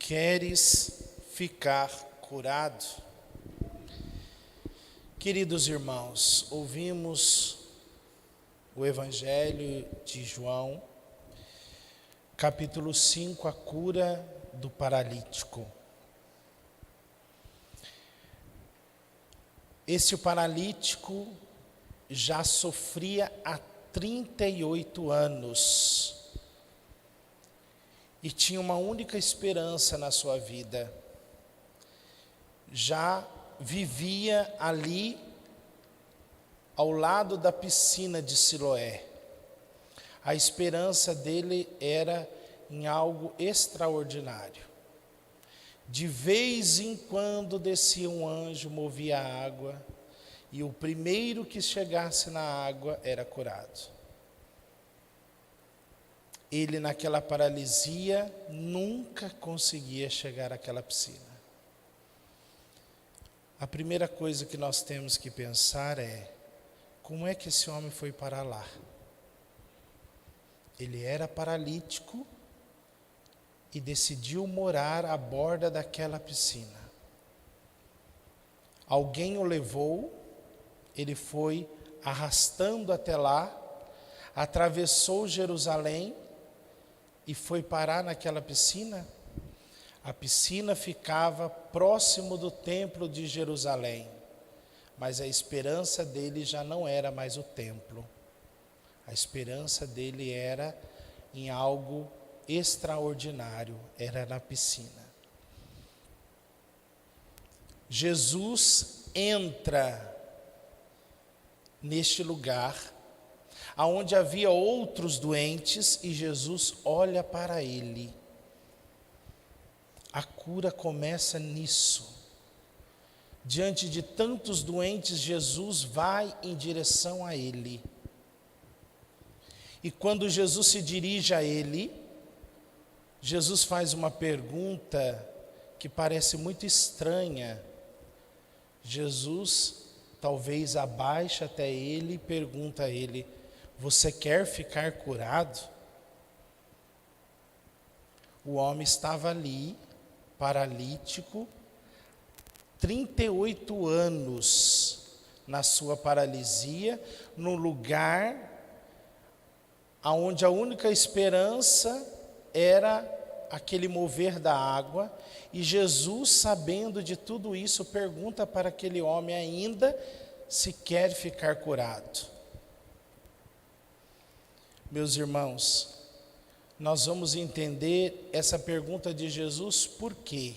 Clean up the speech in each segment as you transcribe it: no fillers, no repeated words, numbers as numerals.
Queres ficar curado? Queridos irmãos, ouvimos o Evangelho de João, capítulo 5, a cura do paralítico. Este paralítico já sofria há 38 anos e tinha uma única esperança na sua vida. Já vivia ali ao lado da piscina de Siloé. A esperança dele era em algo extraordinário. De vez em quando descia um anjo, movia a água, e o primeiro que chegasse na água era curado. Ele, naquela paralisia, nunca conseguia chegar àquela piscina. A primeira coisa que nós temos que pensar é: como é que esse homem foi parar lá? Ele era paralítico e decidiu morar à borda daquela piscina. Alguém o levou, ele foi arrastando até lá, atravessou Jerusalém e foi parar naquela piscina. A piscina ficava próximo do templo de Jerusalém, mas a esperança dele já não era mais o templo. A esperança dele era em algo extraordinário, era na piscina. Jesus entra neste lugar, aonde havia outros doentes, e Jesus olha para ele. A cura começa nisso. Diante de tantos doentes, Jesus vai em direção a ele. E quando Jesus se dirige a ele, Jesus faz uma pergunta que parece muito estranha. Jesus talvez abaixa até ele e pergunta a ele: você quer ficar curado? O homem estava ali, paralítico, 38 anos na sua paralisia, no lugar onde a única esperança era aquele mover da água, e Jesus, sabendo de tudo isso, pergunta para aquele homem ainda se quer ficar curado. Meus irmãos, nós vamos entender essa pergunta de Jesus por quê?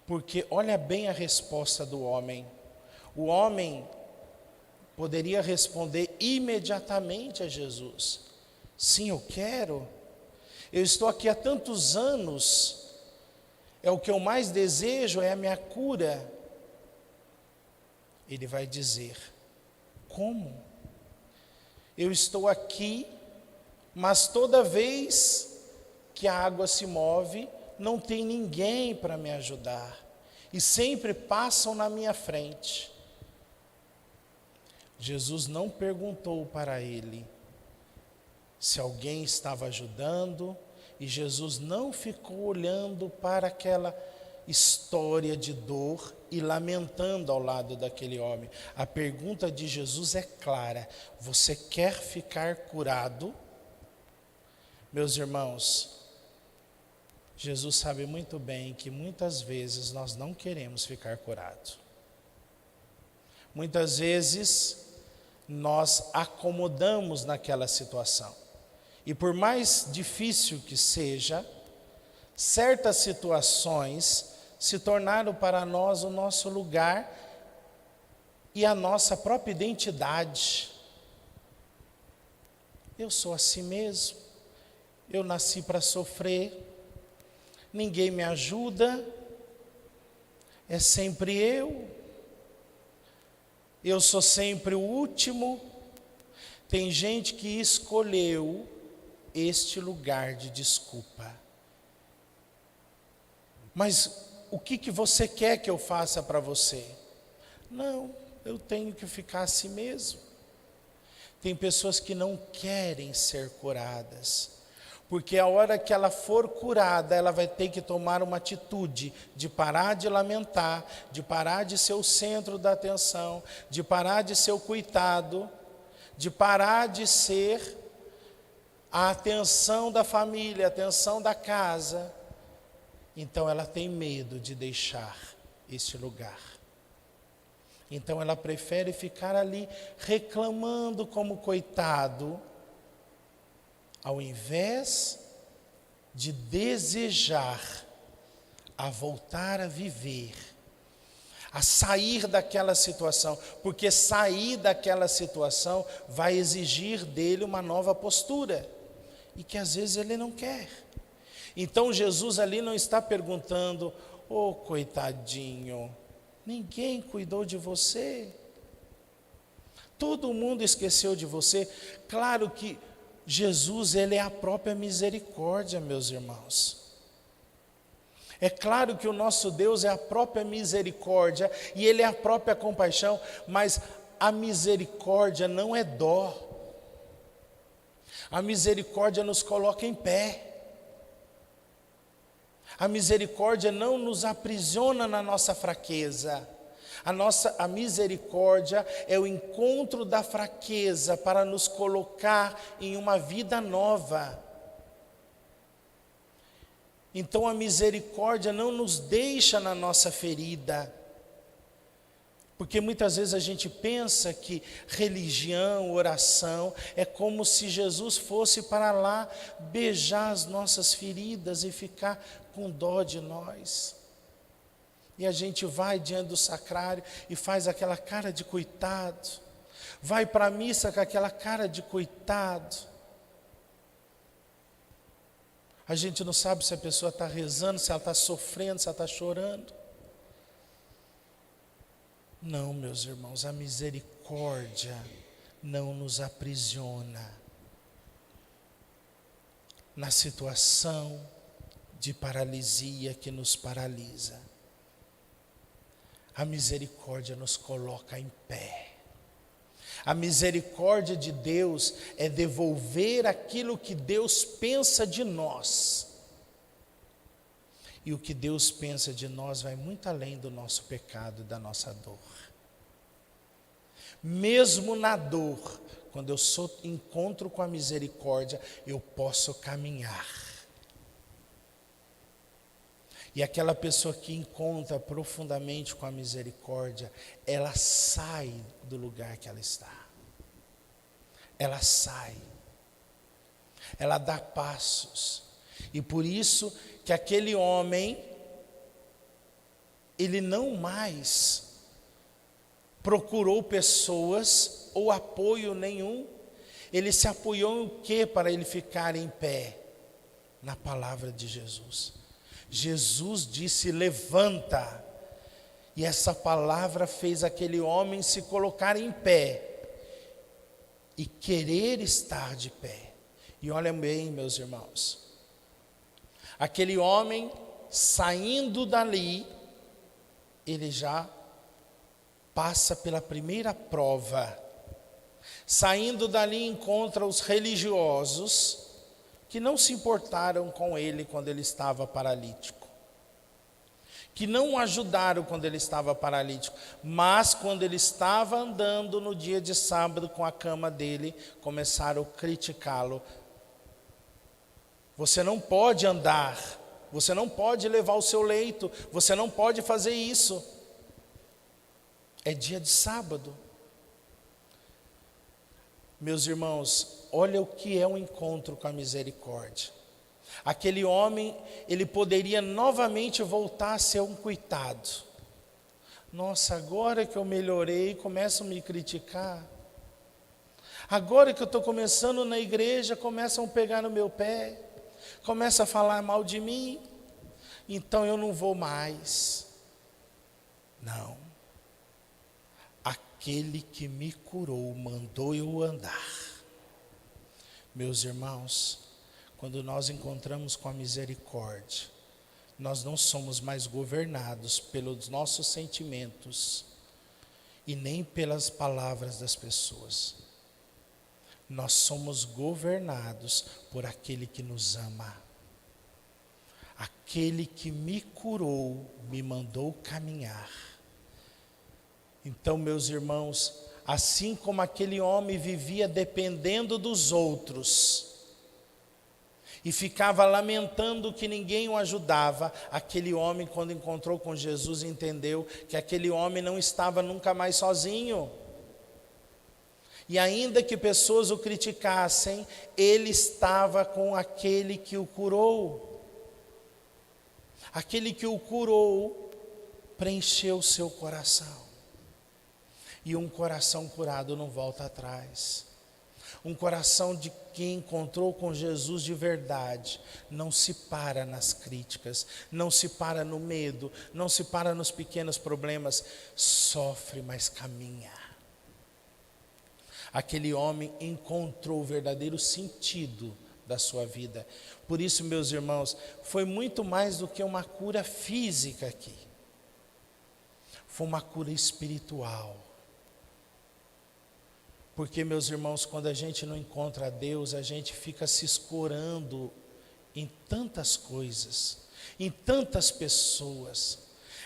Porque olha bem a resposta do homem. O homem poderia responder imediatamente a Jesus: sim, eu quero. Eu estou aqui há tantos anos, é o que eu mais desejo, é a minha cura. Ele vai dizer: como? Eu estou aqui, mas toda vez que a água se move, não tem ninguém para me ajudar, e sempre passam na minha frente. Jesus não perguntou para ele se alguém estava ajudando, e Jesus não ficou olhando para aquela história de dor e lamentando ao lado daquele homem. A pergunta de Jesus é clara: você quer ficar curado? Meus irmãos, Jesus sabe muito bem que muitas vezes nós não queremos ficar curados. Muitas vezes nós acomodamos naquela situação. E por mais difícil que seja, certas situações se tornaram para nós o nosso lugar e a nossa própria identidade. Eu sou assim mesmo, eu nasci para sofrer, ninguém me ajuda, é sempre eu sou sempre o último. Tem gente que escolheu este lugar de desculpa. Mas o que você quer que eu faça para você? Não, eu tenho que ficar assim mesmo. Tem pessoas que não querem ser curadas, Porque a hora que ela for curada, ela vai ter que tomar uma atitude de parar de lamentar, de parar de ser o centro da atenção, de parar de ser o coitado, de parar de ser a atenção da família, a atenção da casa. Então ela tem medo de deixar esse lugar. Então ela prefere ficar ali reclamando como coitado, ao invés de desejar a voltar a viver, a sair daquela situação, porque sair daquela situação vai exigir dele uma nova postura, e que às vezes ele não quer. Então Jesus ali não está perguntando: ô coitadinho, ninguém cuidou de você, todo mundo esqueceu de você. Claro que Jesus, ele é a própria misericórdia, meus irmãos. É claro que o nosso Deus é a própria misericórdia e ele é a própria compaixão, mas a misericórdia não é dó. A misericórdia nos coloca em pé. A misericórdia não nos aprisiona na nossa fraqueza. A misericórdia é o encontro da fraqueza para nos colocar em uma vida nova. Então a misericórdia não nos deixa na nossa ferida. Porque muitas vezes a gente pensa que religião, oração, é como se Jesus fosse para lá beijar as nossas feridas e ficar com dó de nós. E a gente vai diante do sacrário e faz aquela cara de coitado. Vai para a missa com aquela cara de coitado. A gente não sabe se a pessoa está rezando, se ela está sofrendo, se ela está chorando. Não, meus irmãos, a misericórdia não nos aprisiona na situação de paralisia que nos paralisa. A misericórdia nos coloca em pé. A misericórdia de Deus é devolver aquilo que Deus pensa de nós. E o que Deus pensa de nós vai muito além do nosso pecado e da nossa dor. Mesmo na dor, quando eu encontro com a misericórdia, eu posso caminhar. E aquela pessoa que encontra profundamente com a misericórdia, ela sai do lugar que ela está. Ela sai. Ela dá passos. E por isso que aquele homem, ele não mais procurou pessoas ou apoio nenhum. Ele se apoiou em quê para ele ficar em pé? Na palavra de Jesus. Jesus disse: levanta. E essa palavra fez aquele homem se colocar em pé e querer estar de pé. E olhem bem, meus irmãos, aquele homem saindo dali, ele já passa pela primeira prova. Saindo dali encontra os religiosos que não se importaram com ele quando ele estava paralítico, que não o ajudaram quando ele estava paralítico, mas quando ele estava andando no dia de sábado com a cama dele, começaram a criticá-lo. Você não pode andar, você não pode levar o seu leito, você não pode fazer isso. É dia de sábado. Meus irmãos, olha o que é um encontro com a misericórdia. Aquele homem, ele poderia novamente voltar a ser um coitado. Nossa, agora que eu melhorei, começam a me criticar. Agora que eu estou começando na igreja, começam a pegar no meu pé, começam a falar mal de mim, então eu não vou mais. Não. Aquele que me curou, mandou eu andar. Meus irmãos, quando nós encontramos com a misericórdia, nós não somos mais governados pelos nossos sentimentos e nem pelas palavras das pessoas. Nós somos governados por aquele que nos ama. Aquele que me curou, me mandou caminhar. Então, meus irmãos, assim como aquele homem vivia dependendo dos outros e ficava lamentando que ninguém o ajudava, aquele homem, quando encontrou com Jesus, entendeu que aquele homem não estava nunca mais sozinho. E ainda que pessoas o criticassem, ele estava com aquele que o curou. Aquele que o curou preencheu o seu coração. E um coração curado não volta atrás. Um coração de quem encontrou com Jesus de verdade não se para nas críticas, não se para no medo, não se para nos pequenos problemas, sofre, mas caminha. Aquele homem encontrou o verdadeiro sentido da sua vida. Por isso, meus irmãos, foi muito mais do que uma cura física aqui. Foi uma cura espiritual. Porque, meus irmãos, quando a gente não encontra Deus, a gente fica se escorando em tantas coisas, em tantas pessoas.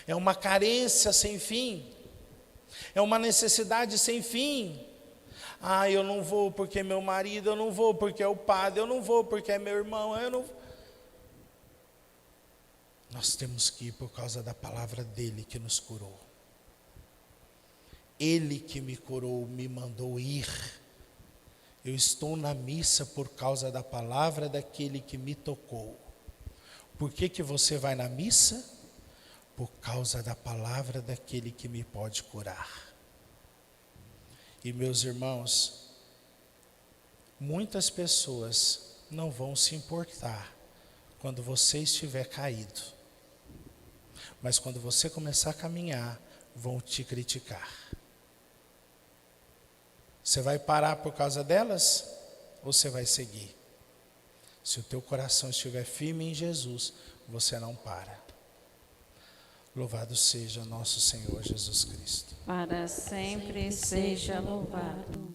É uma carência sem fim. É uma necessidade sem fim. Ah, eu não vou porque é meu marido, eu não vou porque é o padre, eu não vou porque é meu irmão, eu não. Nós temos que ir por causa da palavra dele que nos curou. Ele que me curou, me mandou ir. Eu estou na missa por causa da palavra daquele que me tocou. Por que que você vai na missa? Por causa da palavra daquele que me pode curar. E meus irmãos, muitas pessoas não vão se importar quando você estiver caído. Mas quando você começar a caminhar, vão te criticar. Você vai parar por causa delas? Ou você vai seguir? Se o teu coração estiver firme em Jesus, você não para. Louvado seja nosso Senhor Jesus Cristo. Para sempre seja louvado.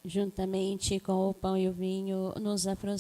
Juntamente com o pão e o vinho, nos aproximamos